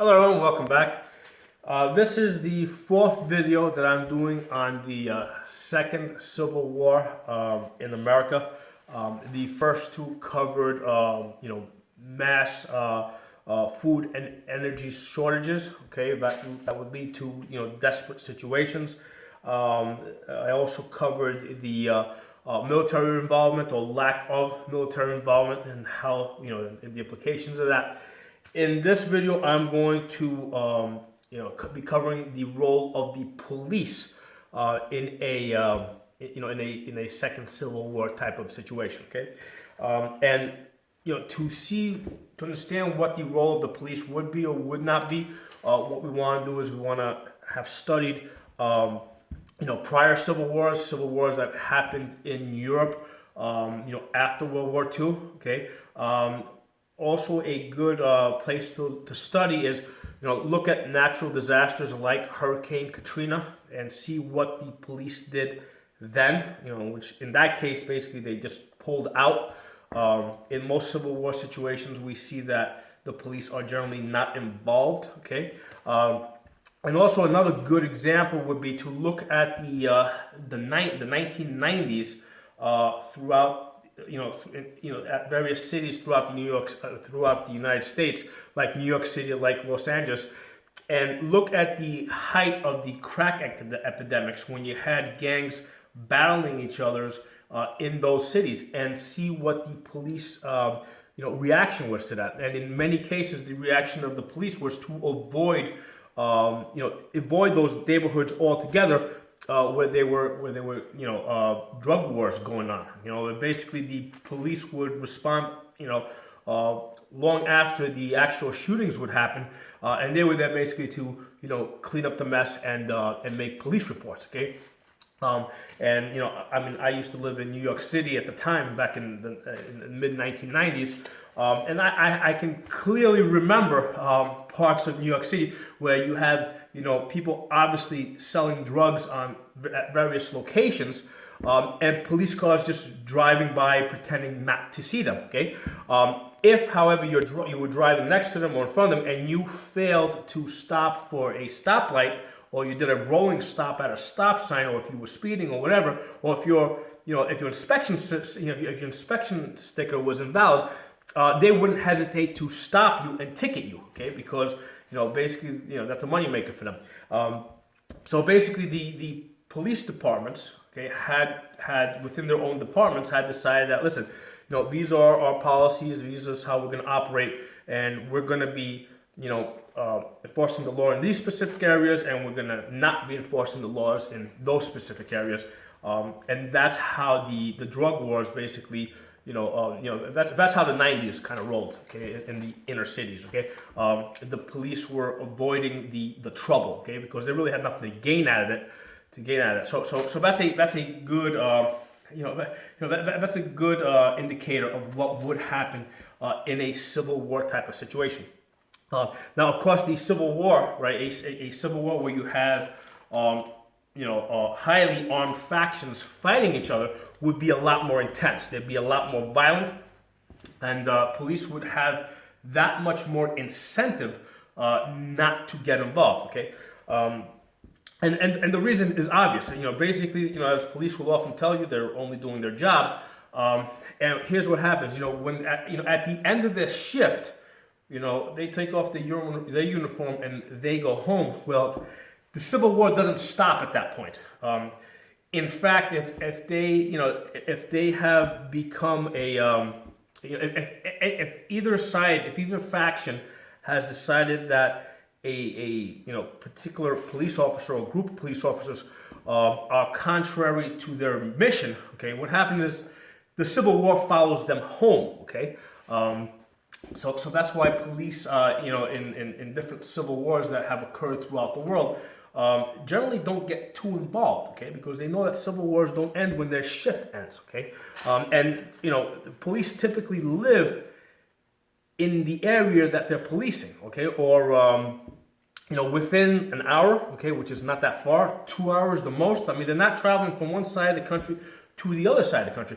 Hello everyone, welcome back. This is the fourth video that I'm doing on the Second Civil War in America. The first two covered, mass food and energy shortages. Okay, that would lead to desperate situations. I also covered the military involvement or lack of military involvement and how the implications of that. In this video, I'm going to be covering the role of the police in a second Civil War type of situation. Okay, and to understand what the role of the police would be or would not be, what we want to do is we want to have studied prior civil wars that happened in Europe, after World War II. Okay. Also, a good place to study is, look at natural disasters like Hurricane Katrina and see what the police did then. Which in that case, basically, they just pulled out. In most Civil War situations, we see that the police are generally not involved. Okay. And also another good example would be to look at the 1990s throughout at various cities throughout the United States, like New York City, like Los Angeles, and look at the height of the crack epidemics when you had gangs battling each other's in those cities, and see what the police reaction was to that. And in many cases, the reaction of the police was to avoid those neighborhoods altogether, where there were drug wars going on. Basically the police would respond long after the actual shootings would happen, and they were there basically to clean up the mess and make police reports. Okay. I used to live in New York City at the time, back in the mid 1990s. And I can clearly remember parts of New York City where you have people obviously selling drugs at various locations, and police cars just driving by pretending not to see them. Okay, if however you were driving next to them or in front of them and you failed to stop for a stoplight, or you did a rolling stop at a stop sign, or if you were speeding or whatever, or if your inspection sticker was invalid, they wouldn't hesitate to stop you and ticket you. Okay, because basically that's a moneymaker for them. So basically the police departments, okay, had within their own departments had decided that, listen, these are our policies, these is how we're going to operate, and we're going to be enforcing the law in these specific areas, and we're going to not be enforcing the laws in those specific areas. And that's how the drug wars basically, that's how the 90s kind of rolled, okay, in the inner cities. Okay, the police were avoiding the trouble, okay, because they really had nothing to gain out of it. So that's a good that's a good indicator of what would happen in a Civil War type of situation. Now, of course, the Civil War, right? A Civil War where you have highly armed factions fighting each other would be a lot more intense. They'd be a lot more violent, and police would have that much more incentive not to get involved. Okay, and the reason is obvious. Basically, as police will often tell you, they're only doing their job. And here's what happens. When at the end of this shift, they take off their uniform and they go home. Well, the Civil War doesn't stop at that point. In fact, if they have become if either faction has decided that a particular police officer or group of police officers are contrary to their mission, okay, what happens is the Civil War follows them home. Okay. So that's why police, in different civil wars that have occurred throughout the world, generally don't get too involved, okay, because they know that civil wars don't end when their shift ends, okay, and police typically live in the area that they're policing, okay, or within an hour, okay, which is not that far, 2 hours the most. I mean, they're not traveling from one side of the country to the other side of the country.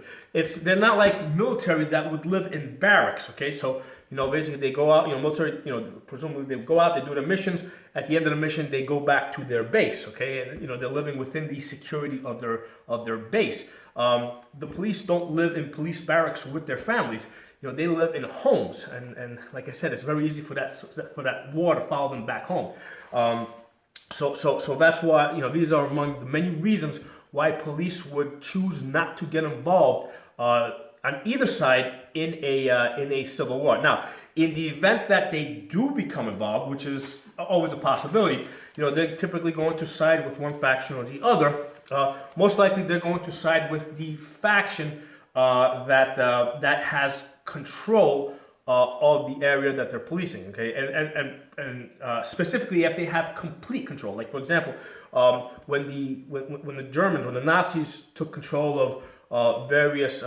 They're not like military that would live in barracks, okay? So, basically they go out, military, presumably they go out, they do their missions. At the end of the mission, they go back to their base, okay? And, they're living within the security of their base. The police don't live in police barracks with their families. They live in homes. And like I said, it's very easy for that war to follow them back home. So that's why, these are among the many reasons why police would choose not to get involved on either side in a civil war. Now, in the event that they do become involved, which is always a possibility, they're typically going to side with one faction or the other. Most likely, they're going to side with the faction that has control of the area that they're policing. Okay, and specifically if they have complete control. Like, for example, when the Germans, when the Nazis took control of various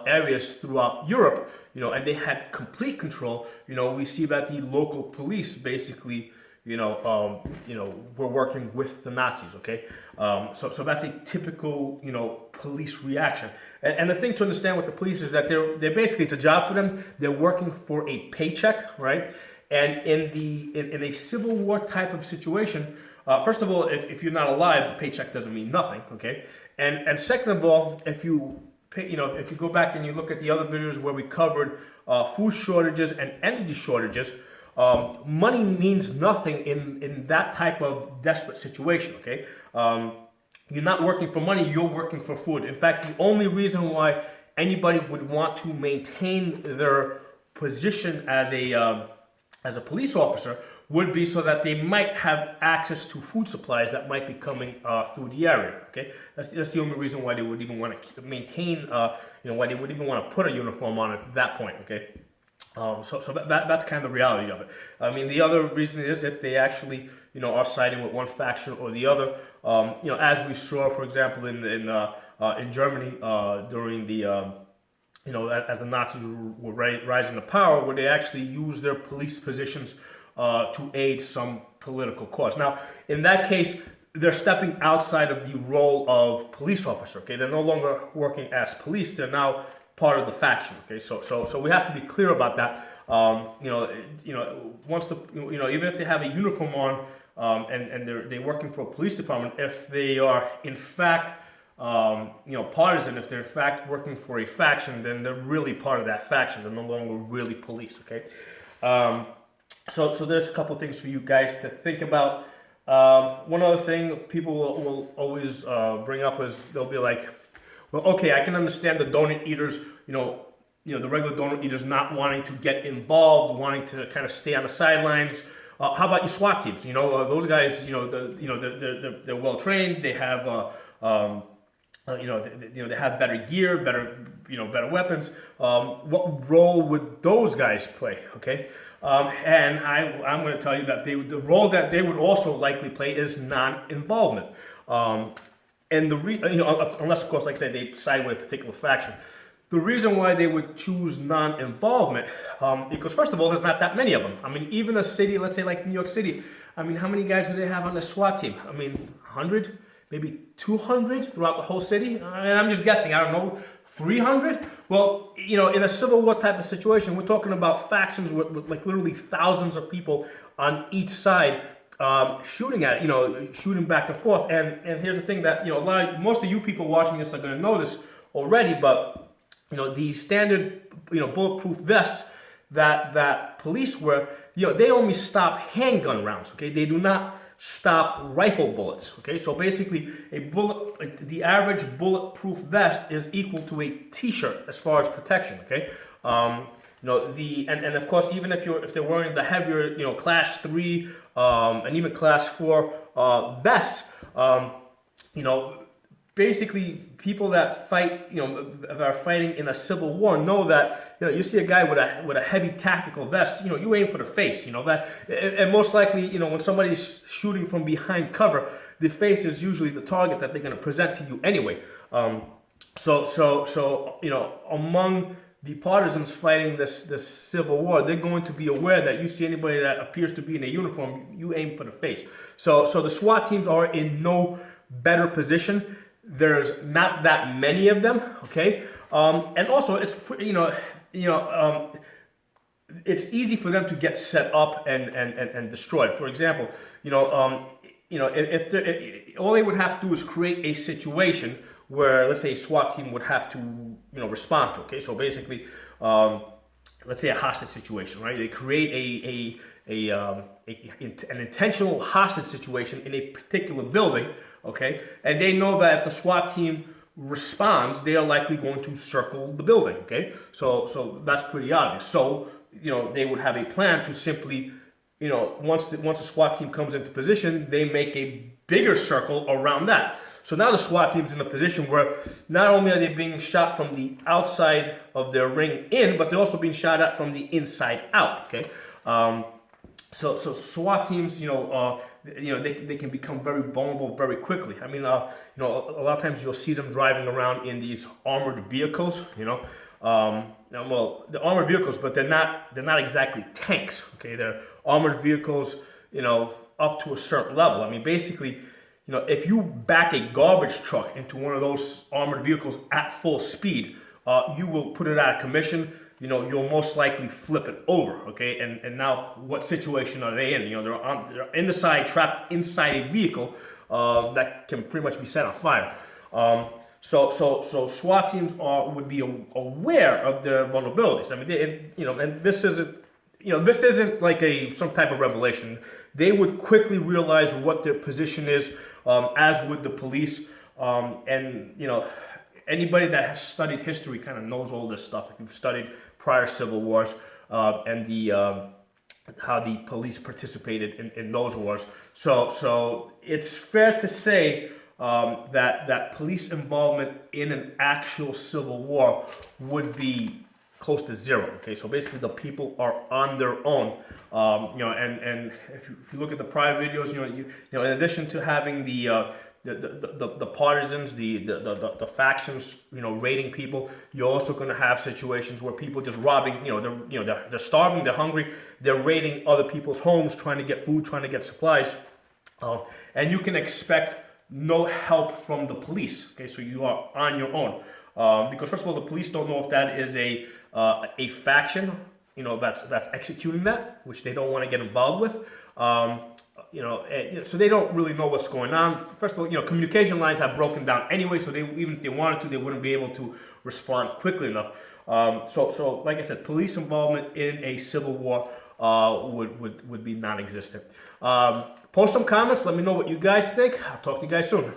areas throughout Europe, and they had complete control, we see that the local police basically, were working with the Nazis, okay? So that's a typical, police reaction. And the thing to understand with the police is that they're basically, it's a job for them. They're working for a paycheck, right? And in a civil war type of situation, first of all, if you're not alive, the paycheck doesn't mean nothing, okay? And second of all, if you go back and you look at the other videos where we covered food shortages and energy shortages, money means nothing in that type of desperate situation, okay? You're not working for money, you're working for food. In fact, the only reason why anybody would want to maintain their position as a police officer would be so that they might have access to food supplies that might be coming through the area. Okay, that's the only reason why they would even want to maintain, why they would even want to put a uniform on at that point. Okay, so that's kind of the reality of it. I mean, the other reason is if they actually, are siding with one faction or the other. As we saw, for example, in Germany during the as the Nazis were rising to power, where they actually used their police positions to aid some political cause. Now, in that case, they're stepping outside of the role of police officer. Okay, they're no longer working as police; they're now part of the faction. Okay, so we have to be clear about that. Once even if they have a uniform on and they're working for a police department, if they are in fact partisan, if they're in fact working for a faction, then they're really part of that faction. They're no longer really police. Okay. So there's a couple things for you guys to think about. One other thing people will always bring up is they'll be like, well, okay, I can understand the donut eaters, the regular donut eaters not wanting to get involved, wanting to kind of stay on the sidelines. How about your SWAT teams? Those guys, they're well trained. They have, they have better gear, better weapons. What role would those guys play? Okay, and I'm going to tell you that the role that they would also likely play is non-involvement. And unless of course, like I said, they side with a particular faction. The reason why they would choose non-involvement, because first of all, there's not that many of them. I mean, even a city, let's say like New York City, I mean, how many guys do they have on the SWAT team? I mean, 100, maybe 200 throughout the whole city? I'm just guessing, I don't know, 300? Well, in a civil war type of situation, we're talking about factions with like literally thousands of people on each side shooting at shooting back and forth. And here's the thing that, most of you people watching this are going to know this already, but the standard, bulletproof vests that police wear, they only stop handgun rounds, okay? They do not stop rifle bullets, okay? So basically, the average bulletproof vest is equal to a t-shirt as far as protection, okay? And of course, even if they're wearing the heavier, class 3 and even class 4 vests, basically, people that fight, that are fighting in a civil war know that, you see a guy with a heavy tactical vest, you aim for the face, and most likely, when somebody's shooting from behind cover, the face is usually the target that they're going to present to you anyway. So among the partisans fighting this civil war, they're going to be aware that you see anybody that appears to be in a uniform, you aim for the face. So the SWAT teams are in no better position. There's not that many of them, okay? And also, it's it's easy for them to get set up and destroyed. For example, if all they would have to do is create a situation where, let's say, a SWAT team would have to, respond to. Okay, so basically, let's say a hostage situation, right? They create an intentional hostage situation in a particular building, okay, and they know that if the SWAT team responds, they are likely going to circle the building, okay. So that's pretty obvious. So they would have a plan to simply, once the SWAT team comes into position, they make a bigger circle around that. So now the SWAT team's in a position where not only are they being shot from the outside of their ring in, but they're also being shot at from the inside out. Okay, so SWAT teams, they can become very vulnerable very quickly. I mean, a lot of times you'll see them driving around in these armored vehicles. Well, they're armored vehicles, but they're not exactly tanks. Okay, they're armored vehicles, up to a certain level. I mean, basically, if you back a garbage truck into one of those armored vehicles at full speed, you will put it out of commission. You'll most likely flip it over. Okay, and now what situation are they in? They're in the side, trapped inside a vehicle that can pretty much be set on fire. So SWAT teams would be aware of their vulnerabilities. I mean, and this isn't like some type of revelation. They would quickly realize what their position is, as would the police. And anybody that has studied history kind of knows all this stuff. If you've studied prior civil wars and how the police participated in those wars, so it's fair to say that police involvement in an actual civil war would be close to zero. Okay, so basically the people are on their own. And if you look at the prior videos, in addition to having the partisans, the factions, raiding people, you're also going to have situations where people just robbing. They're starving, they're hungry, they're raiding other people's homes, trying to get food, trying to get supplies, and you can expect no help from the police. Okay, so you are on your own, because first of all, the police don't know if that is a faction, that's executing that, which they don't want to get involved with. So they don't really know what's going on. First of all, communication lines have broken down anyway, so even if they wanted to, they wouldn't be able to respond quickly enough. So like I said, police involvement in a civil war would be non-existent. Post some comments. Let me know what you guys think. I'll talk to you guys soon.